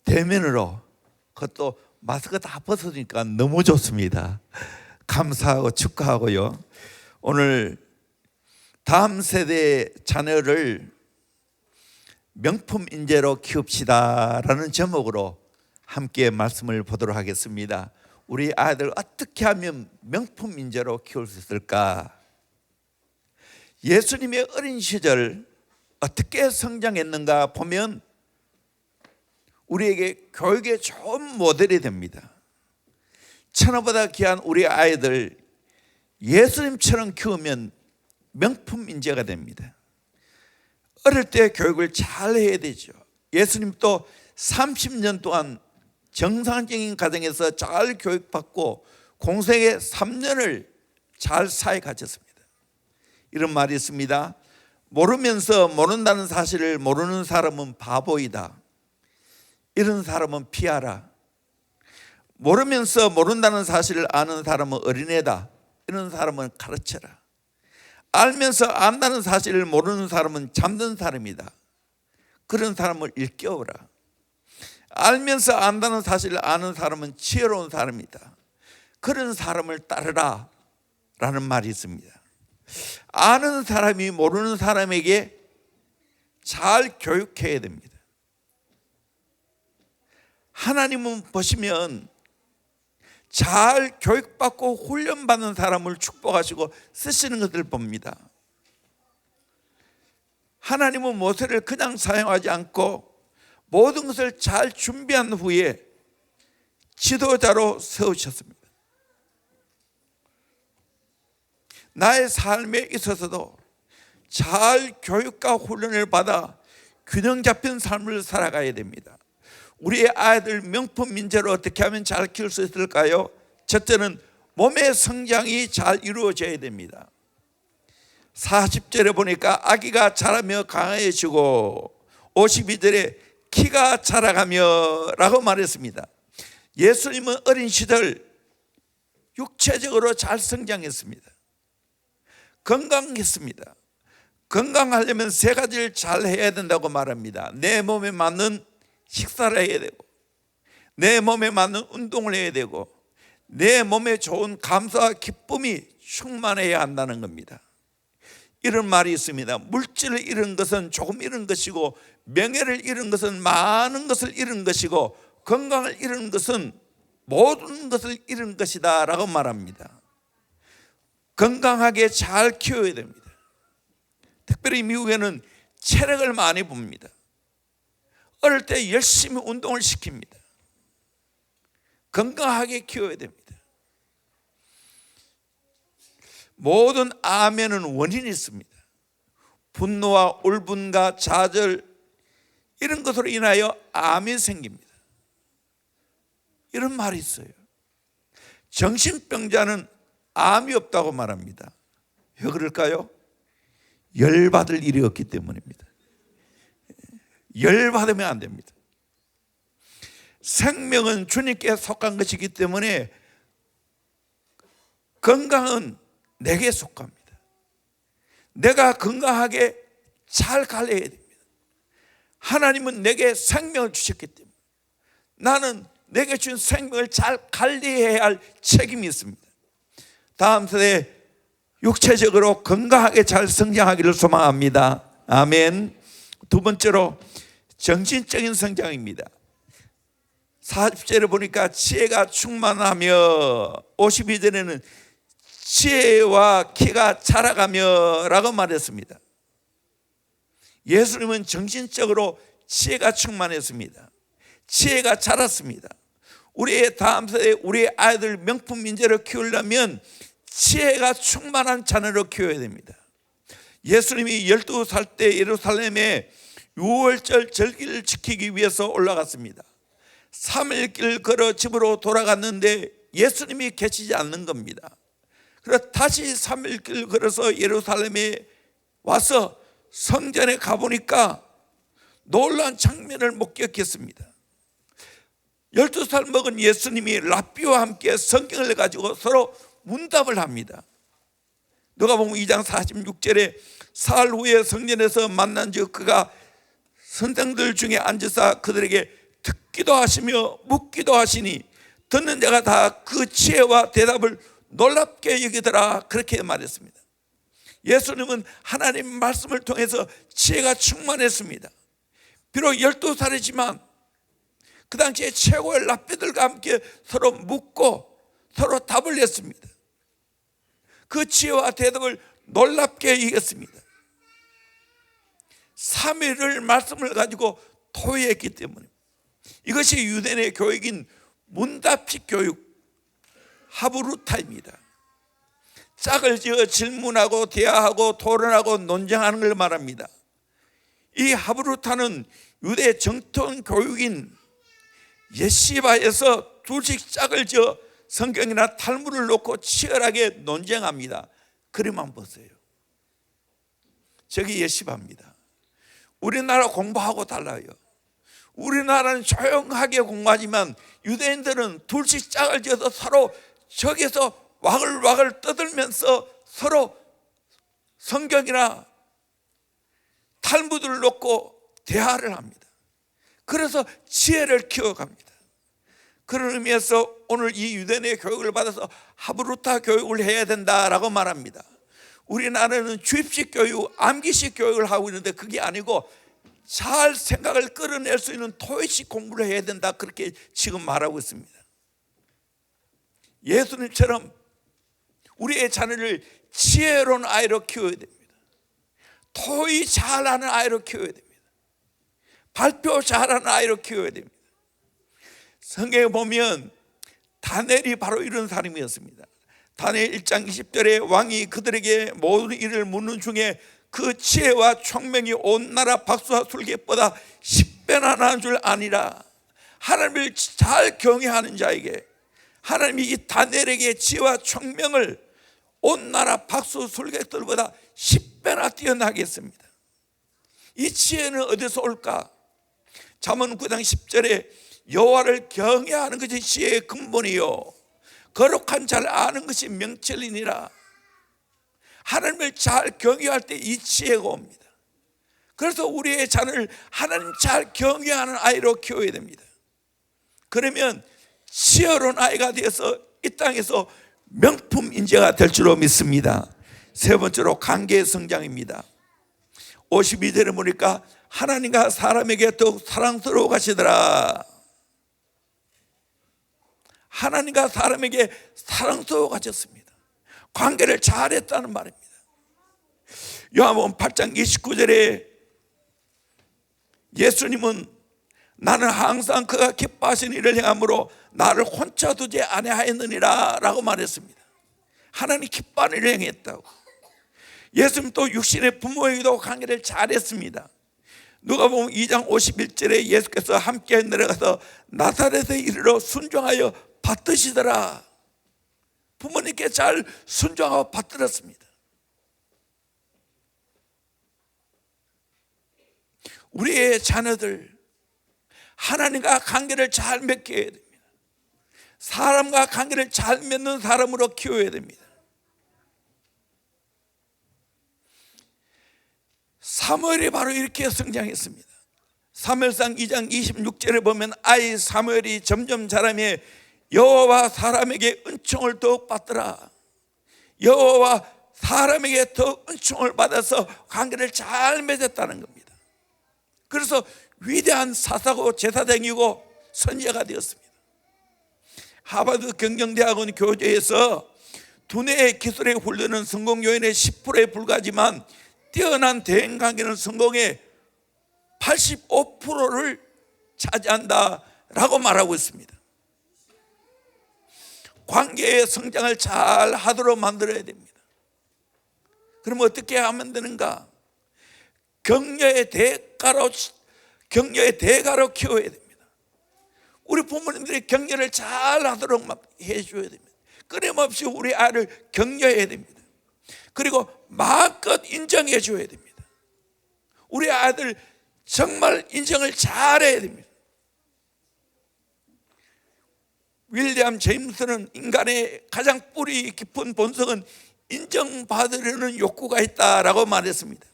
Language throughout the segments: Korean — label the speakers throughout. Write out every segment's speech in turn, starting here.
Speaker 1: 대면으로, 그것도 마스크 다 벗으니까 너무 좋습니다. 감사하고 축하하고요. 오늘 다음 세대 자녀를 명품 인재로 키웁시다라는 제목으로 함께 말씀을 보도록 하겠습니다. 우리 아이들 어떻게 하면 명품 인재로 키울 수 있을까? 예수님의 어린 시절 어떻게 성장했는가 보면 우리에게 교육에 좋은 모델이 됩니다. 천하보다 귀한 우리 아이들 예수님처럼 키우면 명품 인재가 됩니다. 어릴 때 교육을 잘 해야 되죠. 예수님도 30년 동안 정상적인 가정에서 잘 교육받고 공생의 3년을 잘 사회 가졌습니다. 이런 말이 있습니다. 모르면서 모른다는 사실을 모르는 사람은 바보이다. 이런 사람은 피하라. 모르면서 모른다는 사실을 아는 사람은 어린애다. 이런 사람은 가르쳐라. 알면서 안다는 사실을 모르는 사람은 잠든 사람이다. 그런 사람을 일깨워라. 알면서 안다는 사실을 아는 사람은 지혜로운 사람이다. 그런 사람을 따르라 라는 말이 있습니다. 아는 사람이 모르는 사람에게 잘 교육해야 됩니다. 하나님은 보시면 잘 교육받고 훈련받는 사람을 축복하시고 쓰시는 것을 봅니다. 하나님은 모세를 그냥 사용하지 않고 모든 것을 잘 준비한 후에 지도자로 세우셨습니다. 나의 삶에 있어서도 잘 교육과 훈련을 받아 균형 잡힌 삶을 살아가야 됩니다. 우리의 아이들 명품 인재로 어떻게 하면 잘 키울 수 있을까요? 첫째는 몸의 성장이 잘 이루어져야 됩니다. 40절에 보니까 아기가 자라며 강해지고 52절에 키가 자라가며 라고 말했습니다. 예수님은 어린 시절 육체적으로 잘 성장했습니다. 건강했습니다. 건강하려면 세 가지를 잘 해야 된다고 말합니다. 내 몸에 맞는 식사를 해야 되고, 내 몸에 맞는 운동을 해야 되고, 내 몸에 좋은 감사와 기쁨이 충만해야 한다는 겁니다. 이런 말이 있습니다. 물질을 잃은 것은 조금 잃은 것이고, 명예를 잃은 것은 많은 것을 잃은 것이고, 건강을 잃은 것은 모든 것을 잃은 것이다 라고 말합니다. 건강하게 잘 키워야 됩니다. 특별히 미국에는 체력을 많이 봅니다. 어릴 때 열심히 운동을 시킵니다. 건강하게 키워야 됩니다. 모든 암에는 원인이 있습니다. 분노와 울분과 좌절 이런 것으로 인하여 암이 생깁니다. 이런 말이 있어요. 정신병자는 암이 없다고 말합니다. 왜 그럴까요? 열받을 일이 없기 때문입니다. 열받으면 안 됩니다. 생명은 주님께 속한 것이기 때문에 건강은 내게 속합니다. 내가 건강하게 잘 관리해야 됩니다. 하나님은 내게 생명을 주셨기 때문에 나는 내게 준 생명을 잘 관리해야 할 책임이 있습니다. 다음 세대 육체적으로 건강하게 잘 성장하기를 소망합니다. 아멘. 두 번째로 정신적인 성장입니다. 40절에 보니까 지혜가 충만하며 52절에는 지혜와 키가 자라가며 라고 말했습니다. 예수님은 정신적으로 지혜가 충만했습니다. 지혜가 자랐습니다. 우리의 다음 세대 우리의 아이들 명품 인재로 키우려면 지혜가 충만한 자녀로 키워야 됩니다. 예수님이 12살 때 예루살렘에 유월절 절기를 지키기 위해서 올라갔습니다. 3일길 걸어 집으로 돌아갔는데 예수님이 계시지 않는 겁니다. 그래서 다시 3일길 걸어서 예루살렘에 와서 성전에 가보니까 놀라운 장면을 목격했습니다. 12살 먹은 예수님이 랍비와 함께 성경을 가지고 서로 문답을 합니다. 누가복음 2장 46절에 사흘 후에 성전에서 만난 즉 그가 선생들 중에 앉으사 그들에게 듣기도 하시며 묻기도 하시니 듣는 자가 다 그 지혜와 대답을 놀랍게 여기더라. 그렇게 말했습니다. 예수님은 하나님 말씀을 통해서 지혜가 충만했습니다. 비록 12살이지만 그 당시에 최고의 랍비들과 함께 서로 묻고 서로 답을 냈습니다. 그 지혜와 대답을 놀랍게 여겼습니다. 3일을 말씀을 가지고 토의했기 때문에 이것이 유대인의 교육인 문답식 교육 하브루타입니다. 짝을 지어 질문하고 대화하고 토론하고 논쟁하는 걸 말합니다. 이 하브루타는 유대 정통 교육인 예시바에서 둘씩 짝을 지어 성경이나 탈무드를 놓고 치열하게 논쟁합니다. 그림만 보세요. 저기 예시바입니다. 우리나라 공부하고 달라요. 우리나라는 조용하게 공부하지만 유대인들은 둘씩 짝을 지어서 서로 저기서 와글와글 떠들면서 서로 성경이나 탈무드를 놓고 대화를 합니다. 그래서 지혜를 키워갑니다. 그런 의미에서 오늘 이 유대인의 교육을 받아서 하브루타 교육을 해야 된다라고 말합니다. 우리나라는 주입식 교육, 암기식 교육을 하고 있는데 그게 아니고 잘 생각을 끌어낼 수 있는 토의식 공부를 해야 된다. 그렇게 지금 말하고 있습니다. 예수님처럼 우리의 자녀를 지혜로운 아이로 키워야 됩니다. 토의 잘하는 아이로 키워야 됩니다. 발표 잘하는 아이로 키워야 됩니다. 성경에 보면 다니엘이 바로 이런 사람이었습니다. 다니엘 1장 20절에 왕이 그들에게 모든 일을 묻는 중에 그 지혜와 총명이 온 나라 박수와 술객보다 10배나 나은 줄 아니라. 하나님을 잘 경외하는 자에게 하나님이 이 다니엘에게 지혜와 총명을 온 나라 박수 술객들보다 10배나 뛰어나게 했습니다. 이 지혜는 어디서 올까? 잠언 9장 10절에 여호와를 경외하는 것이 지혜의 근본이요 거룩한 잘 아는 것이 명철이니라. 하나님을 잘 경외할 때 이 지혜가 옵니다. 그래서 우리의 자녀를 하나님 잘 경외하는 아이로 키워야 됩니다. 그러면 지혜로운 아이가 되어서 이 땅에서 명품 인재가 될 줄로 믿습니다. 세 번째로 관계의 성장입니다. 52절에 보니까 하나님과 사람에게 더욱 사랑스러워 가시더라. 하나님과 사람에게 사랑스러워 가셨습니다. 관계를 잘했다는 말입니다. 요한복음 8장 29절에 예수님은 나는 항상 그가 기뻐하시는 일을 행함으로 나를 혼자 두지 아니하였느니라 라고 말했습니다. 하나님 기뻐하는 일을 행했다고. 예수님 또 육신의 부모에게도 관계를 잘했습니다. 누가복음 2장 51절에 예수께서 함께 내려가서 나사렛에 이르러 순종하여 받드시더라. 부모님께 잘 순종하고 받들었습니다. 우리의 자녀들 하나님과 관계를 잘 맺게 해야 됩니다. 사람과 관계를 잘 맺는 사람으로 키워야 됩니다. 사무엘이 바로 이렇게 성장했습니다. 사무엘상 2장 26절에 보면 아이 사무엘이 점점 자라며 여호와와 사람에게 은총을 더욱 받더라. 여호와와 사람에게 더욱 은총을 받아서 관계를 잘 맺었다는 겁니다. 그래서 위대한 사사고 제사장이고 선지자가 되었습니다. 하버드 경영대학원 교재에서 두뇌의 기술에 훈련은 성공 요인의 10%에 불과하지만 뛰어난 대인 관계는 성공의 85%를 차지한다라고 말하고 있습니다. 관계의 성장을 잘 하도록 만들어야 됩니다. 그럼 어떻게 하면 되는가? 격려의 대가로 키워야 됩니다. 우리 부모님들이 격려를 잘 하도록 막 해줘야 됩니다. 끊임없이 우리 아이를 격려해야 됩니다. 그리고 마음껏 인정해 줘야 됩니다. 우리 아이들 정말 인정을 잘해야 됩니다. 윌리엄 제임스는 인간의 가장 뿌리 깊은 본성은 인정받으려는 욕구가 있다라고 말했습니다.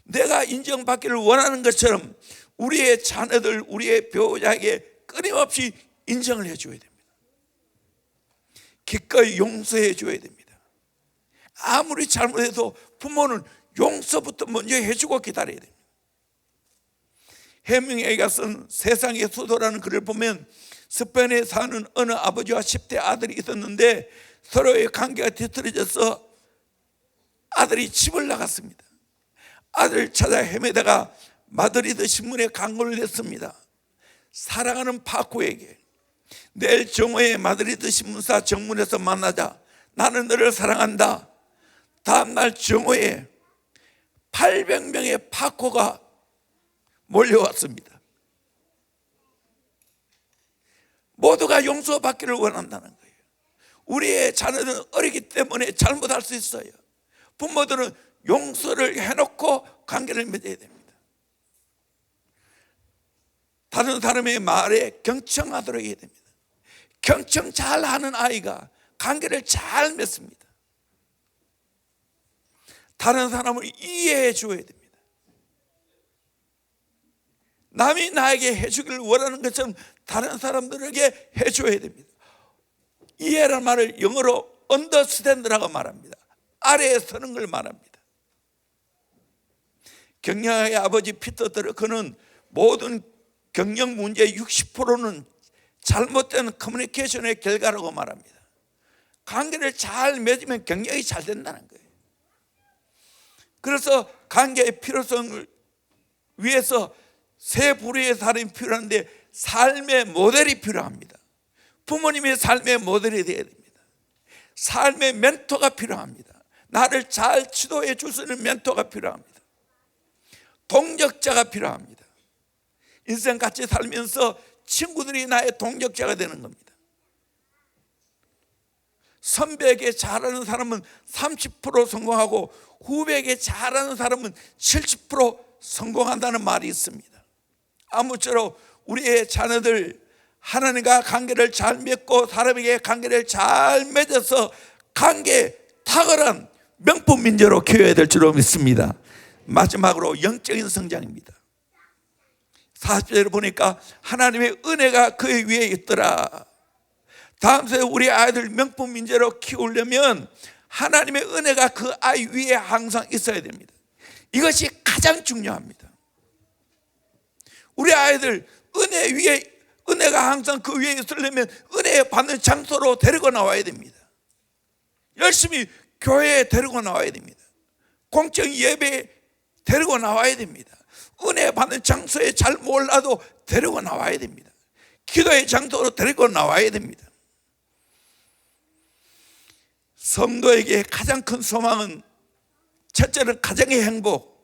Speaker 1: 내가 인정받기를 원하는 것처럼 우리의 자녀들, 우리의 배우자에게 끊임없이 인정을 해줘야 됩니다. 기꺼이 용서해 줘야 됩니다. 아무리 잘못해도 부모는 용서부터 먼저 해주고 기다려야 됩니다. 해밍웨이가 쓴 세상의 수도라는 글을 보면 스페인에 사는 어느 아버지와 10대 아들이 있었는데 서로의 관계가 뒤틀어져서 아들이 집을 나갔습니다. 아들을 찾아 헤매다가 마드리드 신문에 광고를 냈습니다. 사랑하는 파코에게 내일 정오에 마드리드 신문사 정문에서 만나자. 나는 너를 사랑한다. 다음날 정오에 800명의 파코가 몰려왔습니다. 모두가 용서받기를 원한다는 거예요. 우리의 자녀는 어리기 때문에 잘못할 수 있어요. 부모들은 용서를 해놓고 관계를 맺어야 됩니다. 다른 사람의 말에 경청하도록 해야 됩니다. 경청 잘하는 아이가 관계를 잘 맺습니다. 다른 사람을 이해해 줘야 됩니다. 남이 나에게 해주기를 원하는 것처럼 다른 사람들에게 해줘야 됩니다. 이해라는 말을 영어로 understand라고 말합니다. 아래에 서는 걸 말합니다. 경영학의 아버지 피터 드러커는 모든 경영 문제의 60%는 잘못된 커뮤니케이션의 결과라고 말합니다. 관계를 잘 맺으면 경영이 잘 된다는 거예요. 그래서 관계의 필요성을 위해서 세 부류의 사람이 필요한데 삶의 모델이 필요합니다. 부모님의 삶의 모델이 되어야 됩니다. 삶의 멘토가 필요합니다. 나를 잘 지도해 줄 수 있는 멘토가 필요합니다. 동력자가 필요합니다. 인생 같이 살면서 친구들이 나의 동력자가 되는 겁니다. 선배에게 잘하는 사람은 30% 성공하고 후배에게 잘하는 사람은 70% 성공한다는 말이 있습니다. 아무쪼록 우리의 자녀들 하나님과 관계를 잘 맺고 사람에게 관계를 잘 맺어서 관계에 탁월한 명품 민족으로 키워야 될 줄로 믿습니다. 마지막으로 영적인 성장입니다. 40절을 보니까 하나님의 은혜가 그 위에 있더라. 다음 세대 우리 아이들 명품 민족으로 키우려면 하나님의 은혜가 그 아이 위에 항상 있어야 됩니다. 이것이 가장 중요합니다. 우리 아이들 은혜 위에, 은혜가 항상 그 위에 있으려면 은혜 받는 장소로 데리고 나와야 됩니다. 열심히 교회에 데리고 나와야 됩니다. 공적 예배에 데리고 나와야 됩니다. 은혜 받는 장소에 잘 몰라도 데리고 나와야 됩니다. 기도의 장소로 데리고 나와야 됩니다. 성도에게 가장 큰 소망은 첫째는 가정의 행복,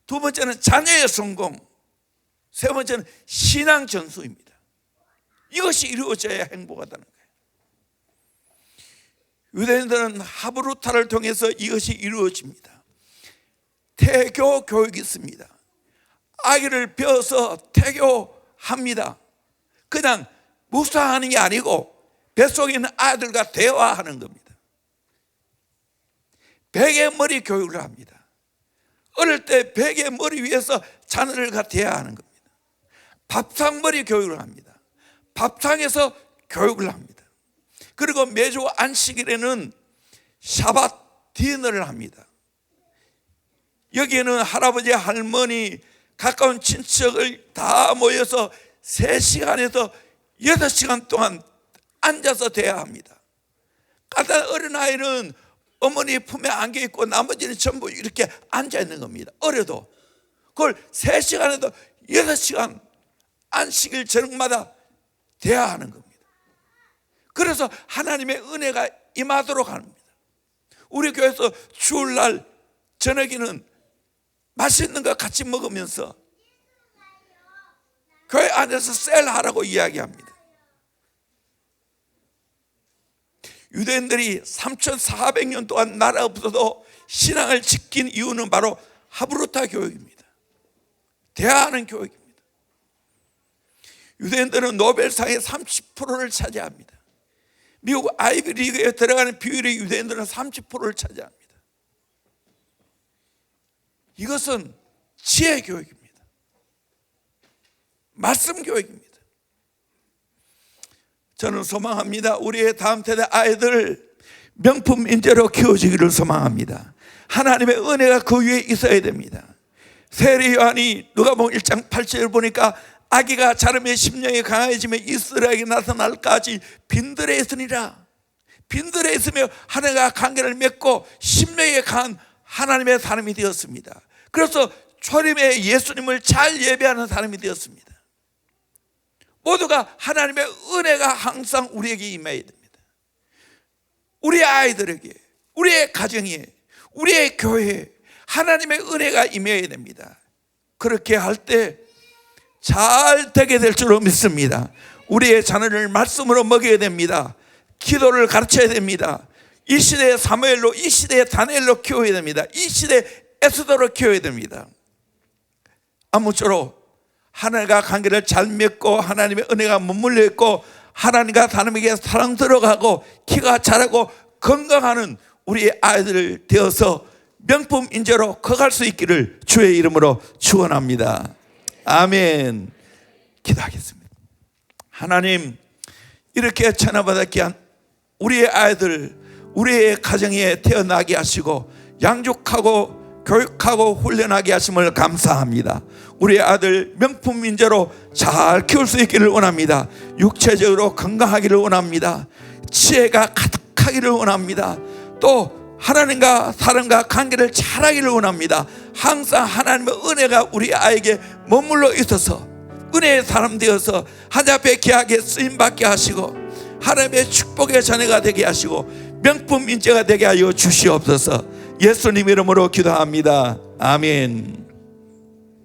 Speaker 1: 두 번째는 자녀의 성공, 세 번째는 신앙 전수입니다. 이것이 이루어져야 행복하다는 거예요. 유대인들은 하브루타를 통해서 이것이 이루어집니다. 태교 교육이 있습니다. 아기를 배워서 태교합니다. 그냥 묵상하는 게 아니고 뱃속에 있는 아들과 대화하는 겁니다. 베개 머리 교육을 합니다. 어릴 때 베개 머리 위에서 자녀를 대화하는 겁니다. 밥상 머리 교육을 합니다. 밥상에서 교육을 합니다. 그리고 매주 안식일에는 샤밧 디너를 합니다. 여기에는 할아버지, 할머니, 가까운 친척을 다 모여서 3시간에서 6시간 동안 앉아서 대화합니다. 가장 어린 아이는 어머니 품에 안겨 있고 나머지는 전부 이렇게 앉아 있는 겁니다. 어려도 그걸 3시간에도 6시간 안식일 저녁마다 대화하는 겁니다. 그래서 하나님의 은혜가 임하도록 합니다. 우리 교회에서 주일날 저녁에는 맛있는 거 같이 먹으면서 교회 안에서 셀하라고 이야기합니다. 유대인들이 3,400년 동안 나라 없어도 신앙을 지킨 이유는 바로 하브루타 교육입니다. 대화하는 교육입니다. 유대인들은 노벨상의 30%를 차지합니다. 미국 아이비리그에 들어가는 비율의 유대인들은 30%를 차지합니다. 이것은 지혜 교육입니다. 말씀 교육입니다. 저는 소망합니다. 우리의 다음 세대 아이들 명품 인재로 키워지기를 소망합니다. 하나님의 은혜가 그 위에 있어야 됩니다. 세례 요한이 누가복음 1장 8절을 보니까 아기가 자라며 심령이 강해지며 이스라엘에게 나타날까지 빈들에 있으니라. 빈들에 있으며 하나님과 관계를 맺고 심령이 강한 하나님의 사람이 되었습니다. 그래서 초림에 예수님을 잘 예배하는 사람이 되었습니다. 모두가 하나님의 은혜가 항상 우리에게 임해야 됩니다. 우리의 아이들에게, 우리의 가정에, 우리의 교회에 하나님의 은혜가 임해야 됩니다. 그렇게 할 때 잘 되게 될 줄로 믿습니다. 우리의 자녀를 말씀으로 먹여야 됩니다. 기도를 가르쳐야 됩니다. 이 시대의 사무엘로, 이 시대의 다니엘로 키워야 됩니다. 이 시대의 에스더로 키워야 됩니다. 아무쪼록 하나님과 관계를 잘 맺고 하나님의 은혜가 머물러 있고 하나님과 사람에게 사랑 들어가고 키가 자라고 건강하는 우리의 아이들 되어서 명품 인재로 커갈 수 있기를 주의 이름으로 축원합니다. 아멘. 기도하겠습니다. 하나님, 이렇게 천하받았게 한 우리의 아이들, 우리의 가정에 태어나게 하시고 양육하고 교육하고 훈련하게 하심을 감사합니다. 우리 아들 명품 인재로 잘 키울 수 있기를 원합니다. 육체적으로 건강하기를 원합니다. 지혜가 가득하기를 원합니다. 또 하나님과 사람과 관계를 잘하기를 원합니다. 항상 하나님의 은혜가 우리 아이에게 머물러 있어서 은혜의 사람 되어서 하나님 앞에 귀하게 쓰임받게 하시고 하나님의 축복의 자녀가 되게 하시고 명품 인재가 되게 하여 주시옵소서. 예수님 이름으로 기도합니다. 아멘.